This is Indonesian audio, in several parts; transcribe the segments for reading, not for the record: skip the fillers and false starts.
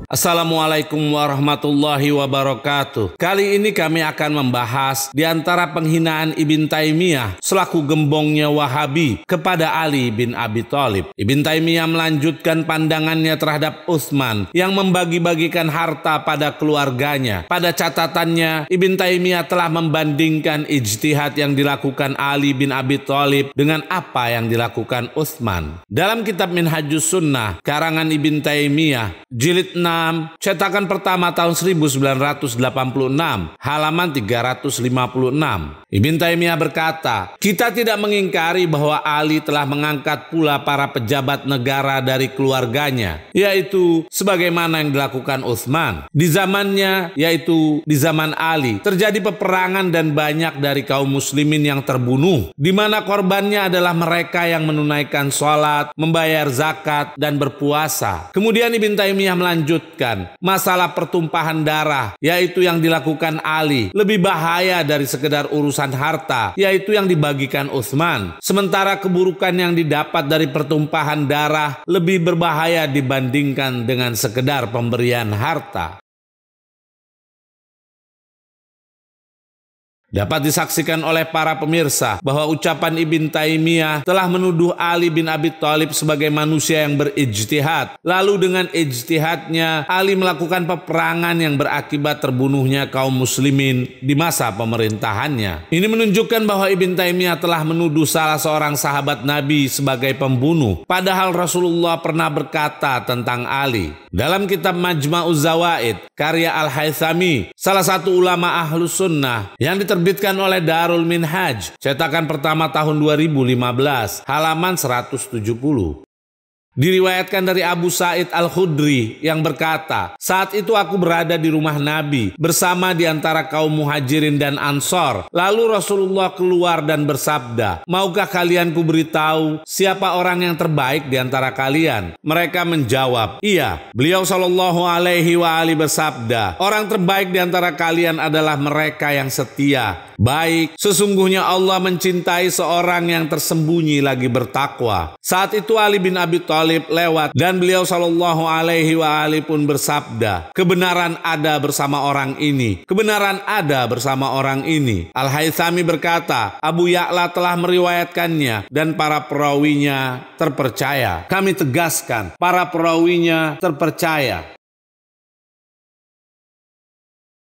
Assalamualaikum warahmatullahi wabarakatuh. Kali ini kami akan membahas di antara penghinaan Ibn Taimiyah selaku gembongnya Wahabi kepada Ali bin Abi Thalib. Ibn Taimiyah melanjutkan pandangannya terhadap Utsman yang membagi-bagikan harta pada keluarganya. Pada catatannya, Ibn Taimiyah telah membandingkan ijtihad yang dilakukan Ali bin Abi Thalib dengan apa yang dilakukan Utsman. Dalam kitab Minhajus Sunnah karangan Ibn Taimiyah jilid 6 cetakan pertama tahun 1986 halaman 356, Ibn Taimiyah berkata, kita tidak mengingkari bahwa Ali telah mengangkat pula para pejabat negara dari keluarganya, yaitu sebagaimana yang dilakukan Utsman. Di zamannya, yaitu di zaman Ali, terjadi peperangan dan banyak dari kaum muslimin yang terbunuh, di mana korbannya adalah mereka yang menunaikan sholat, membayar zakat, dan berpuasa. Kemudian Ibn Taimiyah melanjutkan, masalah pertumpahan darah, yaitu yang dilakukan Ali, lebih bahaya dari sekedar urusan harta, yaitu yang dibagikan Utsman. Sementara keburukan yang didapat dari pertumpahan darah lebih berbahaya dibandingkan dengan sekedar pemberian harta. Dapat disaksikan oleh para pemirsa bahwa ucapan Ibn Taimiyah telah menuduh Ali bin Abi Thalib sebagai manusia yang berijtihad. Lalu dengan ijtihadnya, Ali melakukan peperangan yang berakibat terbunuhnya kaum muslimin di masa pemerintahannya. Ini menunjukkan bahwa Ibn Taimiyah telah menuduh salah seorang sahabat Nabi sebagai pembunuh. Padahal Rasulullah pernah berkata tentang Ali. Dalam kitab Majma'uz Zawaid, karya Al-Haythami, salah satu ulama Ahlus Sunnah yang diterbitkan oleh Darul Minhaj, cetakan pertama tahun 2015, halaman 170. Diriwayatkan dari Abu Sa'id Al-Khudri yang berkata, saat itu aku berada di rumah Nabi bersama di antara kaum muhajirin dan ansor. Lalu Rasulullah keluar dan bersabda, maukah kalian kuberitahu siapa orang yang terbaik di antara kalian? Mereka menjawab, iya. Beliau sallallahu alaihi wa alihi bersabda, orang terbaik di antara kalian adalah mereka yang setia. Baik, sesungguhnya Allah mencintai seorang yang tersembunyi lagi bertakwa. Saat itu Ali bin Abi Thalib lewat dan beliau sallallahu alaihi wa alihi pun bersabda, kebenaran ada bersama orang ini, kebenaran ada bersama orang ini. Al-Haythami berkata, Abu Ya'la telah meriwayatkannya dan para perawinya terpercaya. Kami tegaskan, para perawinya terpercaya.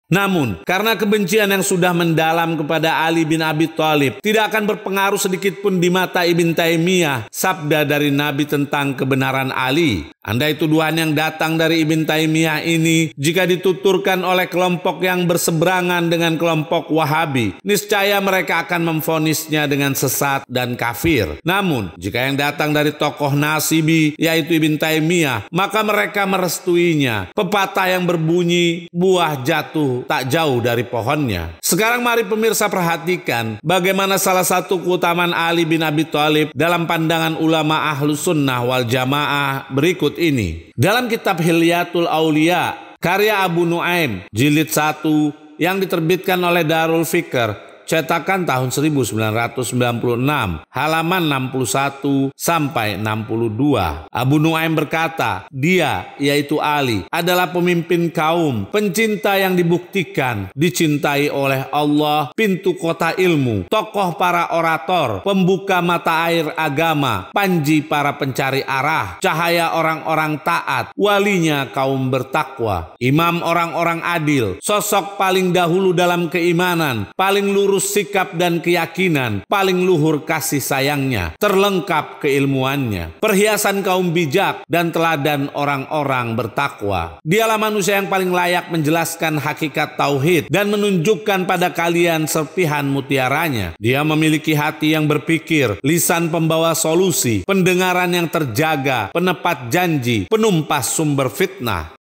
Namun, karena kebencian yang sudah mendalam kepada Ali bin Abi Thalib tidak akan berpengaruh sedikit pun di mata Ibn Taimiyah sabda dari Nabi tentang kebenaran Ali. Andai tuduhan yang datang dari Ibn Taimiyah ini jika dituturkan oleh kelompok yang berseberangan dengan kelompok Wahabi, niscaya mereka akan memvonisnya dengan sesat dan kafir. Namun, jika yang datang dari tokoh Nasibi yaitu Ibn Taimiyah, maka mereka merestuinya. Pepatah yang berbunyi, buah jatuh tak jauh dari pohonnya. Sekarang mari pemirsa perhatikan bagaimana salah satu keutamaan Ali bin Abi Thalib dalam pandangan ulama Ahlus Sunnah wal Jamaah berikut ini. Dalam kitab Hilyatul Aulia karya Abu Nuaim jilid 1 yang diterbitkan oleh Darul Fikr cetakan tahun 1996 halaman 61 sampai 62. Abu Nuaim berkata, dia yaitu Ali adalah pemimpin kaum, pencinta yang dibuktikan, dicintai oleh Allah, pintu kota ilmu, tokoh para orator, pembuka mata air agama, panji para pencari arah, cahaya orang-orang taat, walinya kaum bertakwa, imam orang-orang adil, sosok paling dahulu dalam keimanan, paling lurus sikap dan keyakinan, paling luhur kasih sayangnya, terlengkap keilmuannya, perhiasan kaum bijak dan teladan orang-orang bertakwa. Dialah manusia yang paling layak menjelaskan hakikat tauhid dan menunjukkan pada kalian serpihan mutiaranya. Dia memiliki hati yang berpikir, lisan pembawa solusi, pendengaran yang terjaga, penepat janji, penumpas sumber fitnah.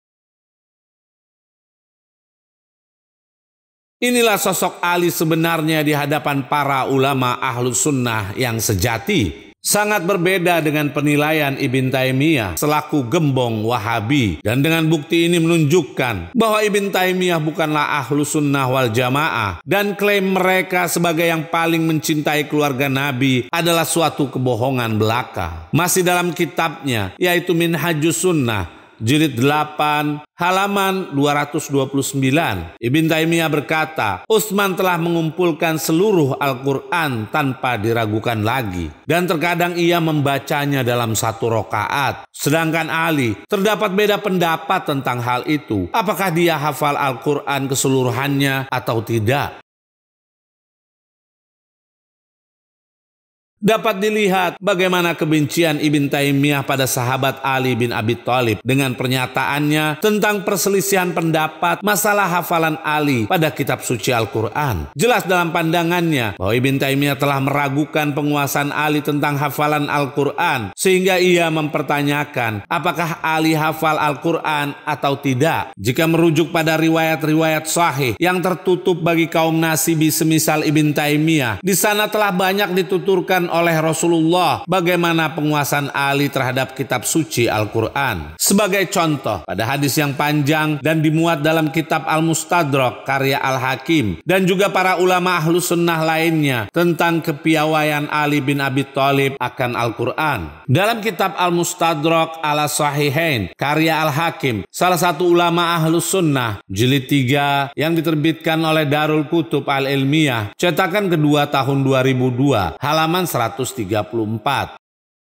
Inilah sosok Ali sebenarnya di hadapan para ulama Ahlus Sunnah yang sejati. Sangat berbeda dengan penilaian Ibn Taimiyah selaku gembong Wahabi. Dan dengan bukti ini menunjukkan bahwa Ibn Taimiyah bukanlah Ahlus Sunnah wal Jamaah. Dan klaim mereka sebagai yang paling mencintai keluarga Nabi adalah suatu kebohongan belaka. Masih dalam kitabnya yaitu Minhajus Sunnah jilid 8, halaman 229. Ibn Taimiyah berkata, Utsman telah mengumpulkan seluruh Al-Quran tanpa diragukan lagi. Dan terkadang ia membacanya dalam satu rakaat. Sedangkan Ali, terdapat beda pendapat tentang hal itu. Apakah dia hafal Al-Quran keseluruhannya atau tidak? Dapat dilihat bagaimana kebencian Ibn Taimiyah pada sahabat Ali bin Abi Thalib dengan pernyataannya tentang perselisihan pendapat masalah hafalan Ali pada kitab suci Al-Quran. Jelas dalam pandangannya bahwa Ibn Taimiyah telah meragukan penguasaan Ali tentang hafalan Al-Quran, sehingga ia mempertanyakan apakah Ali hafal Al-Quran atau tidak. Jika merujuk pada riwayat-riwayat sahih yang tertutup bagi kaum Nasibi semisal Ibn Taimiyah, di sana telah banyak dituturkan oleh Rasulullah bagaimana penguasaan Ali terhadap kitab suci Al-Quran. Sebagai contoh, pada hadis yang panjang dan dimuat dalam kitab Al-Mustadrak karya Al-Hakim dan juga para ulama ahlu sunnah lainnya tentang kepiawaian Ali bin Abi Thalib akan Al-Quran. Dalam kitab Al-Mustadrak ala Sahihain karya Al-Hakim, salah satu ulama ahlu sunnah, jilid 3 yang diterbitkan oleh Darul Kutub Al-Ilmiyah, cetakan kedua tahun 2002, halaman 134.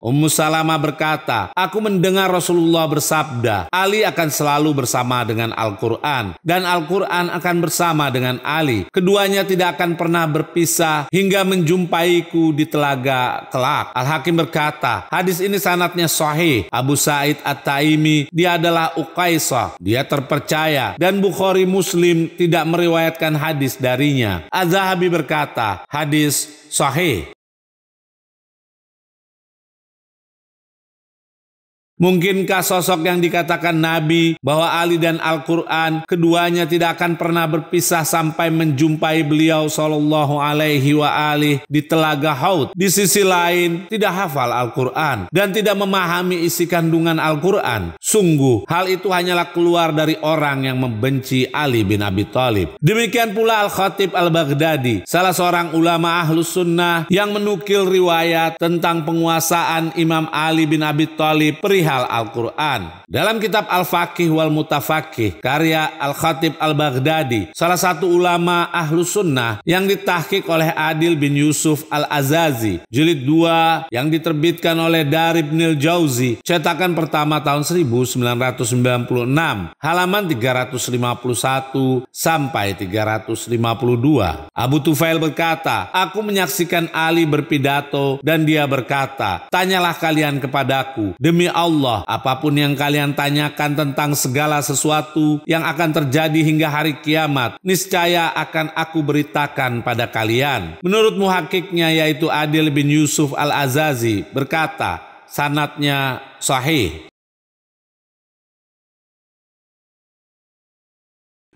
Ummu Salamah berkata, aku mendengar Rasulullah bersabda, Ali akan selalu bersama dengan Al-Quran dan Al-Quran akan bersama dengan Ali. Keduanya tidak akan pernah berpisah hingga menjumpaiku di telaga kelak. Al-Hakim berkata, hadis ini sanadnya sahih. Abu Sa'id At-Taimi, dia adalah Uqaisah, dia terpercaya, dan Bukhari Muslim tidak meriwayatkan hadis darinya. Az-Zahabi berkata, hadis sahih. Mungkinkah sosok yang dikatakan Nabi bahwa Ali dan Al-Quran keduanya tidak akan pernah berpisah sampai menjumpai beliau sallallahu alaihi wa alihi di telaga Haud, di sisi lain tidak hafal Al-Quran dan tidak memahami isi kandungan Al-Quran? Sungguh hal itu hanyalah keluar dari orang yang membenci Ali bin Abi Thalib. Demikian pula Al-Khatib Al-Baghdadi, salah seorang ulama ahlus sunnah yang menukil riwayat tentang penguasaan Imam Ali bin Abi Thalib perihal Al-Quran. Dalam kitab Al-Faqih wal Mutafaqih karya Al-Khatib Al-Baghdadi, salah satu ulama ahlus sunnah yang ditahqiq oleh Adil bin Yusuf Al-Azazi, jilid 2 yang diterbitkan oleh Dar Ibnil Jauzi, cetakan pertama tahun 1996, halaman 351 sampai 352. Abu Tufail berkata, aku menyaksikan Ali berpidato dan dia berkata, tanyalah kalian kepadaku, demi Allah, apapun yang kalian tanyakan tentang segala sesuatu yang akan terjadi hingga hari kiamat, niscaya akan aku beritakan pada kalian. Menurut muhakiknya yaitu Adil bin Yusuf Al-Azazi berkata, sanadnya sahih.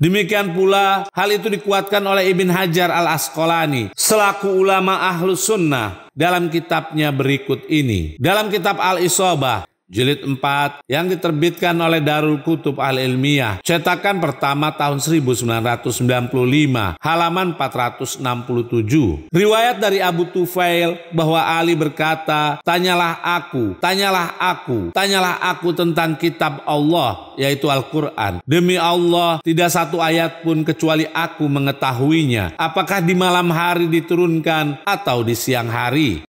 Demikian pula hal itu dikuatkan oleh Ibn Hajar Al-Asqalani selaku ulama ahlus sunnah dalam kitabnya berikut ini. Dalam kitab Al-Isabah jilid 4 yang diterbitkan oleh Darul Kutub Al-Ilmiyah, cetakan pertama tahun 1995, halaman 467. Riwayat dari Abu Tufail bahwa Ali berkata, tanyalah aku, tanyalah aku, tanyalah aku tentang kitab Allah, yaitu Al-Quran. Demi Allah, tidak satu ayat pun kecuali aku mengetahuinya, apakah di malam hari diturunkan atau di siang hari.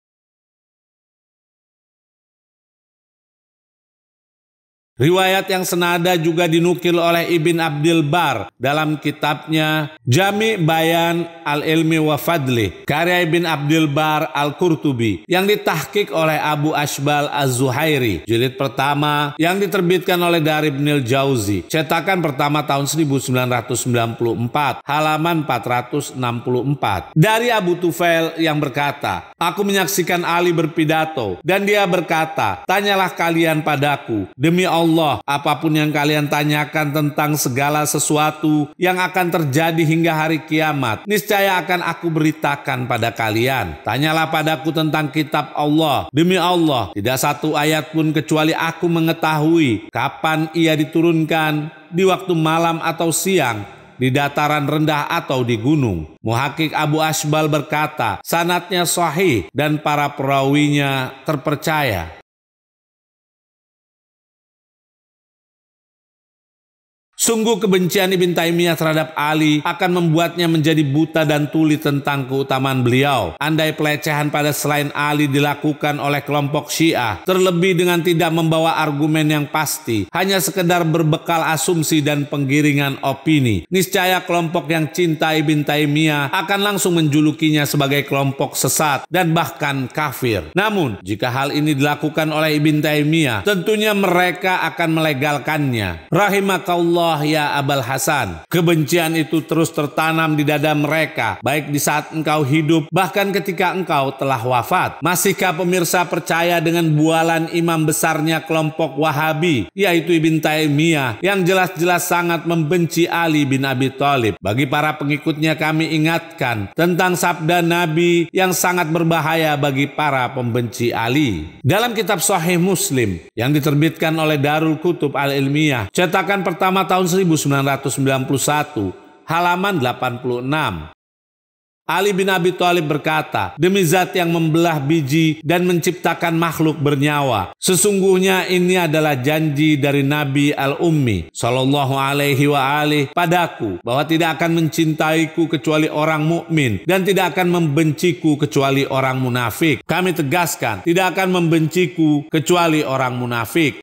Riwayat yang senada juga dinukil oleh Ibn Abdil Bar dalam kitabnya Jami' Bayan Al-Ilmi wa Fadli karya Ibn Abdil Bar Al-Qurtubi yang ditahqiq oleh Abu Ashbal Az-Zuhairi, jilid pertama yang diterbitkan oleh Dar Ibnil Jauzi, cetakan pertama tahun 1994, halaman 464. Dari Abu Tufail yang berkata, aku menyaksikan Ali berpidato dan dia berkata, tanyalah kalian padaku, demi Allah, apapun yang kalian tanyakan tentang segala sesuatu yang akan terjadi hingga hari kiamat, niscaya akan aku beritakan pada kalian. Tanyalah padaku tentang kitab Allah. Demi Allah, tidak satu ayat pun kecuali aku mengetahui kapan ia diturunkan, di waktu malam atau siang, di dataran rendah atau di gunung. Muhakik Abu Ashbal berkata, sanadnya sahih dan para perawinya terpercaya. Sungguh kebencian Ibn Taimiyah terhadap Ali akan membuatnya menjadi buta dan tuli tentang keutamaan beliau. Andai pelecehan pada selain Ali dilakukan oleh kelompok Syiah, terlebih dengan tidak membawa argumen yang pasti, hanya sekedar berbekal asumsi dan penggiringan opini, niscaya kelompok yang cinta Ibn Taimiyah akan langsung menjulukinya sebagai kelompok sesat dan bahkan kafir. Namun, jika hal ini dilakukan oleh Ibn Taimiyah, tentunya mereka akan melegalkannya. Rahimakallah ya Abul Hasan. Kebencian itu terus tertanam di dada mereka, baik di saat engkau hidup, bahkan ketika engkau telah wafat. Masihkah pemirsa percaya dengan bualan imam besarnya kelompok Wahabi, yaitu Ibn Taimiyah, yang jelas-jelas sangat membenci Ali bin Abi Thalib? Bagi para pengikutnya kami ingatkan tentang sabda Nabi yang sangat berbahaya bagi para pembenci Ali. Dalam kitab Sahih Muslim yang diterbitkan oleh Darul Kutub Al-Ilmiyah, cetakan pertama tahun 1991, halaman 86. Ali bin Abi Thalib berkata, demi zat yang membelah biji dan menciptakan makhluk bernyawa, sesungguhnya ini adalah janji dari Nabi Al-Ummi sallallahu alaihi wa alihi padaku, bahwa tidak akan mencintaiku kecuali orang mukmin dan tidak akan membenciku kecuali orang munafik. Kami tegaskan, tidak akan membenciku kecuali orang munafik.